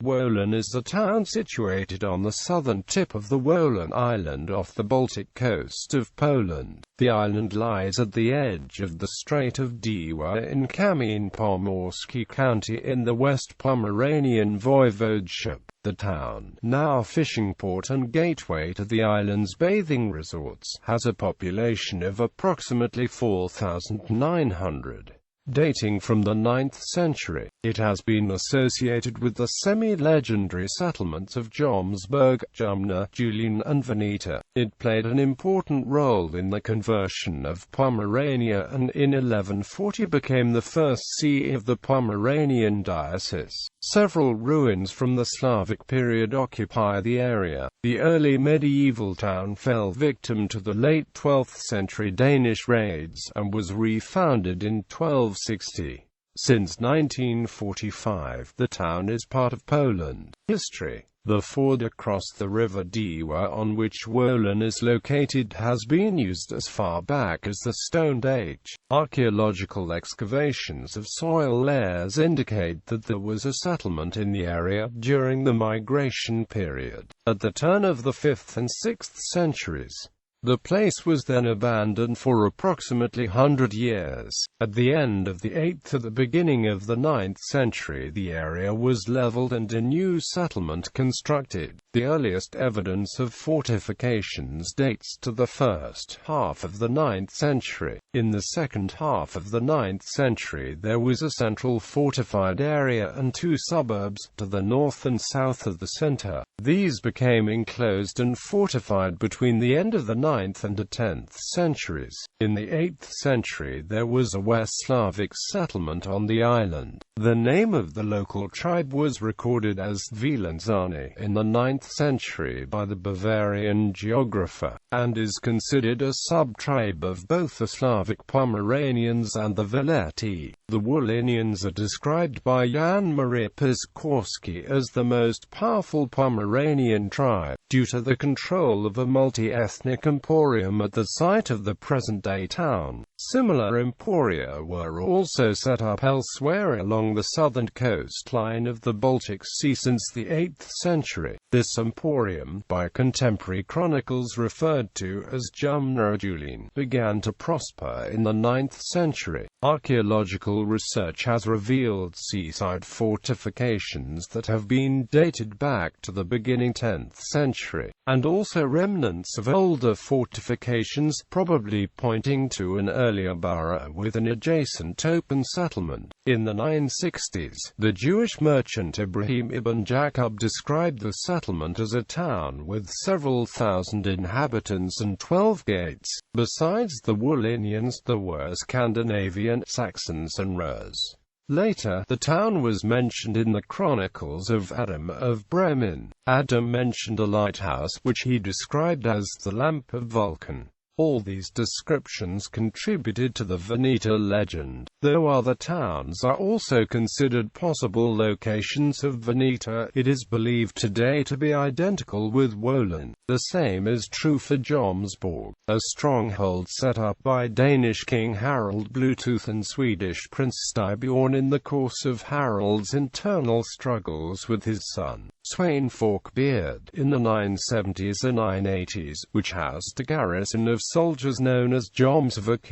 Wolin is a town situated on the southern tip of the Wolin Island off the Baltic coast of Poland. The island lies at the edge of the Strait of Dziwna in Kamień Pomorski County in the West Pomeranian Voivodeship. The town, now a fishing port and gateway to the island's bathing resorts, has a population of approximately 4,900. Dating from the 9th century, it has been associated with the semi-legendary settlements of Jomsburg, Jumne, Julin and Vineta. It played an important role in the conversion of Pomerania and in 1140 became the first see of the Pomeranian diocese. Several ruins from the Slavic period occupy the area. The early medieval town fell victim to the late 12th century Danish raids and was refounded in 1260. Since 1945, the town is part of Poland. History. The ford across the river Dziwna on which Wolin is located has been used as far back as the Stone Age. Archaeological excavations of soil layers indicate that there was a settlement in the area during the migration period, at the turn of the 5th and 6th centuries. The place was then abandoned for approximately 100 years. At the end of the 8th and the beginning of the 9th century, the area was leveled and a new settlement constructed. The earliest evidence of fortifications dates to the first half of the 9th century. In the second half of the 9th century, there was a central fortified area and two suburbs, to the north and south of the center. These became enclosed and fortified between the end of the 9th and the 10th centuries. In the 8th century, there was a West Slavic settlement on the island. The name of the local tribe was recorded as Wilanzani in the 9th century by the Bavarian geographer, and is considered a sub-tribe of both the Slavic Pomeranians and the Veleti. The Wolinians are described by Jan Maria Piskorski as the most powerful Pomeranian tribe, due to the control of a multi-ethnic emporium at the site of the present-day town. Similar emporia were also set up elsewhere along the southern coastline of the Baltic Sea since the 8th century. This emporium, by contemporary chronicles referred to as Jumne or Julin, began to prosper in the 9th century. Archaeological research has revealed seaside fortifications that have been dated back to the beginning 10th century, and also remnants of older fortifications, probably pointing to an earlier borough with an adjacent open settlement. In the 960s, the Jewish merchant Ibrahim ibn Jacob described the settlement as a town with several thousand inhabitants and 12 gates. Besides the Wolinians, there were Scandinavian Saxons and Rus. Later, the town was mentioned in the chronicles of Adam of Bremen. Adam mentioned a lighthouse which he described as the Lamp of Vulcan. All these descriptions contributed to the Vineta legend, though other towns are also considered possible locations of Vineta. It is believed today to be identical with Wolin. The same is true for Jomsburg, a stronghold set up by Danish King Harald Bluetooth and Swedish Prince Styrbjörn in the course of Harald's internal struggles with his son, Svein Forkbeard, in the 970s and 980s, which housed a garrison of soldiers known as Jomsburg.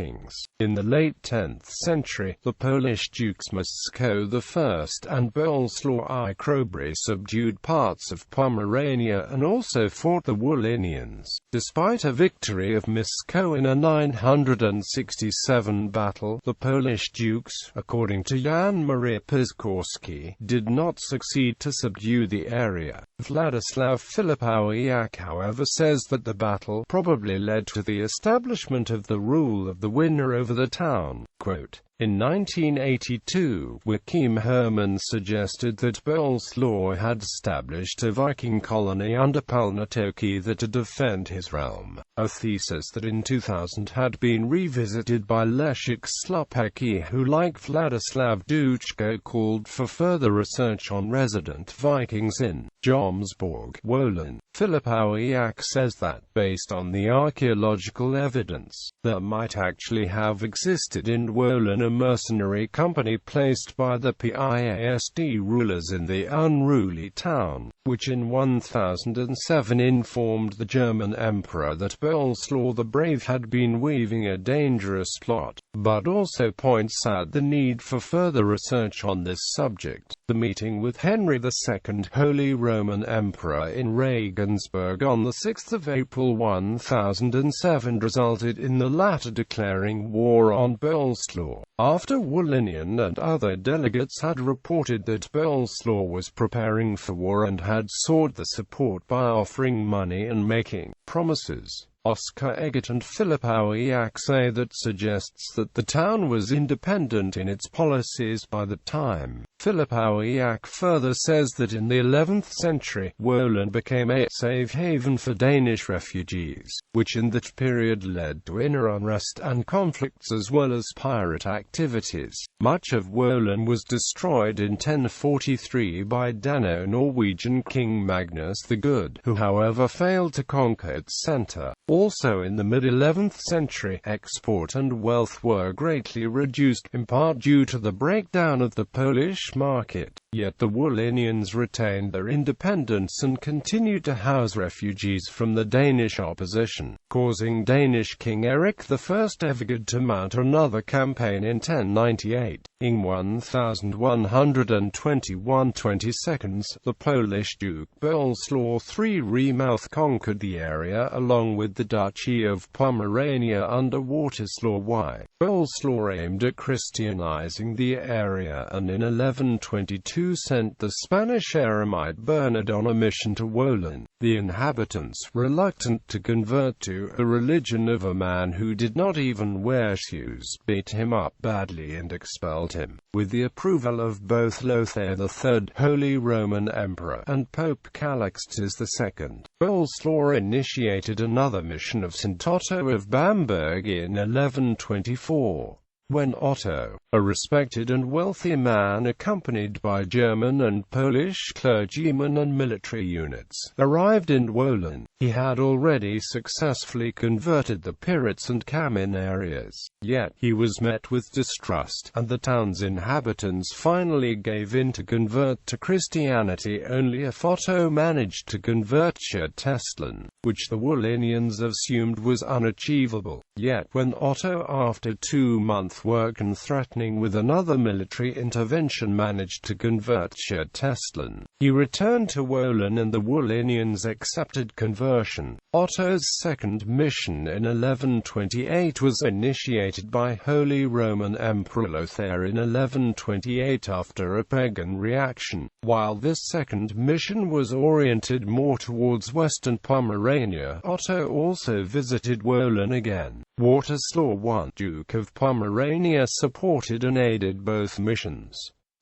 In the late 10th century, the Polish dukes Moscow I and Boleslaw I Chrobry subdued parts of Pomerania and also fought the Wolinians. Despite a victory of Moscow in a 967 battle, the Polish dukes, according to Jan Maria Piskorski, did not succeed to subdue the area. Vladislav Filipowiak, however, says that the battle probably led to the establishment of the rule of the winner over the town. Quote, in 1982, Joachim Hermann suggested that Boleslaw had established a Viking colony under Palnatoke to defend his realm, a thesis that in 2000 had been revisited by Leszek Slupecki, who, like Vladislav Duchko, called for further research on resident Vikings in Jomsburg, Wolin. Filipowiak says that, based on the archaeological evidence, there might actually have existed in Wolin a mercenary company placed by the PIASD rulers in the unruly town, which in 1007 informed the German emperor that Boleslaw the Brave had been weaving a dangerous plot, but also points out the need for further research on this subject. The meeting with Henry II, Holy Roman Emperor in Regensburg on 6 April 1007 resulted in the latter declaring war on Boleslaw, after Wolin and other delegates had reported that Boleslaw was preparing for war and had sought the support by offering money and making promises. Oscar Eggert and Philip Auiac say that suggests that the town was independent in its policies by the time. Philip Auiac further says that in the 11th century, Wolin became a safe haven for Danish refugees, which in that period led to inner unrest and conflicts as well as pirate activities. Much of Wolin was destroyed in 1043 by Dano-Norwegian King Magnus the Good, who however failed to conquer its center. Also in the mid-11th century, export and wealth were greatly reduced, in part due to the breakdown of the Polish market. Yet the Wolinians retained their independence and continued to house refugees from the Danish opposition, causing Danish King Erik I Evigood to mount another campaign in 1098. In 1121-22, the Polish Duke Boleslaw III Remouth conquered the area along with the Duchy of Pomerania under Władysław I. Boleslaw aimed at Christianizing the area and in 1122 sent the Spanish eremite Bernard on a mission to Wolin. The inhabitants, reluctant to convert to the religion of a man who did not even wear shoes, beat him up badly and expelled him. With the approval of both Lothair III, Holy Roman Emperor, and Pope Calixtus II, Boleslaw initiated another mission of St. Otto of Bamberg in 1124. When Otto, a respected and wealthy man accompanied by German and Polish clergymen and military units, arrived in Wolin, he had already successfully converted the Pirates and Kamień areas. Yet, he was met with distrust, and the town's inhabitants finally gave in to convert to Christianity only if Otto managed to convert Szczytland, which the Wolinians assumed was unachievable. Yet when Otto, after 2 months' work and threatening with another military intervention, managed to convert Szczytland, he returned to Wolin and the Wolinians accepted conversion. Otto's second mission in 1128 was initiated by Holy Roman Emperor Lothair in 1128 after a pagan reaction. While this second mission was oriented more towards western Pomerania, Otto also visited Wolin again. Władysław I, Duke of Pomerania, supported and aided both missions.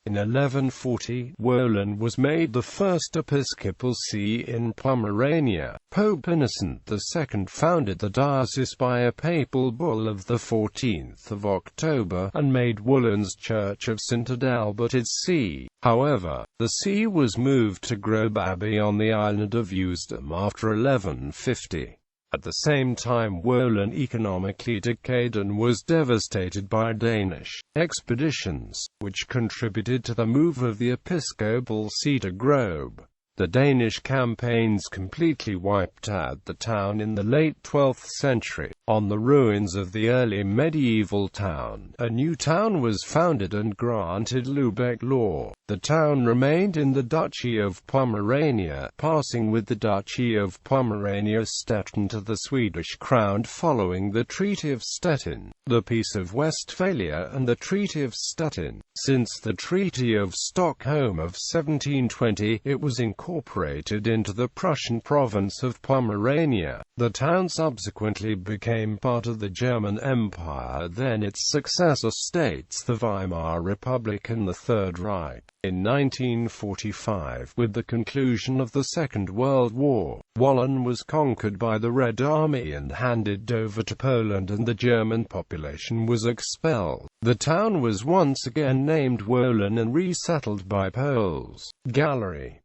In 1140, Wolin was made the first episcopal see in Pomerania. Pope Innocent II founded the diocese by a papal bull of 14 October, and made Wolin's Church of St. Adalbert its see. However, the see was moved to Grobe Abbey on the island of Usedom after 1150. At the same time, Wolin economically decayed and was devastated by Danish expeditions, which contributed to the move of the episcopal see to Grobe. The Danish campaigns completely wiped out the town in the late 12th century. On the ruins of the early medieval town, a new town was founded and granted Lubeck law. The town remained in the Duchy of Pomerania, passing with the Duchy of Pomerania Stettin to the Swedish crown following the Treaty of Stettin, the Peace of Westphalia and the Treaty of Stettin. Since the Treaty of Stockholm of 1720, it was incorporated into the Prussian province of Pomerania. The town subsequently became part of the German Empire, then its successor states, the Weimar Republic and the Third Reich. In 1945, with the conclusion of the Second World War, Wolin was conquered by the Red Army and handed over to Poland, and the German population was expelled. The town was once again named Wolin and resettled by Poles. Gallery.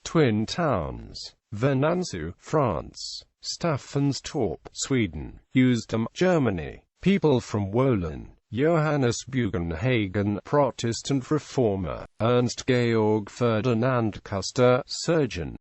Twin towns. Venançu, France. Staffanstorp, Sweden. Usedom, Germany. People from Wolin. Johannes Bugenhagen, Protestant reformer; Ernst Georg Ferdinand Custer, surgeon.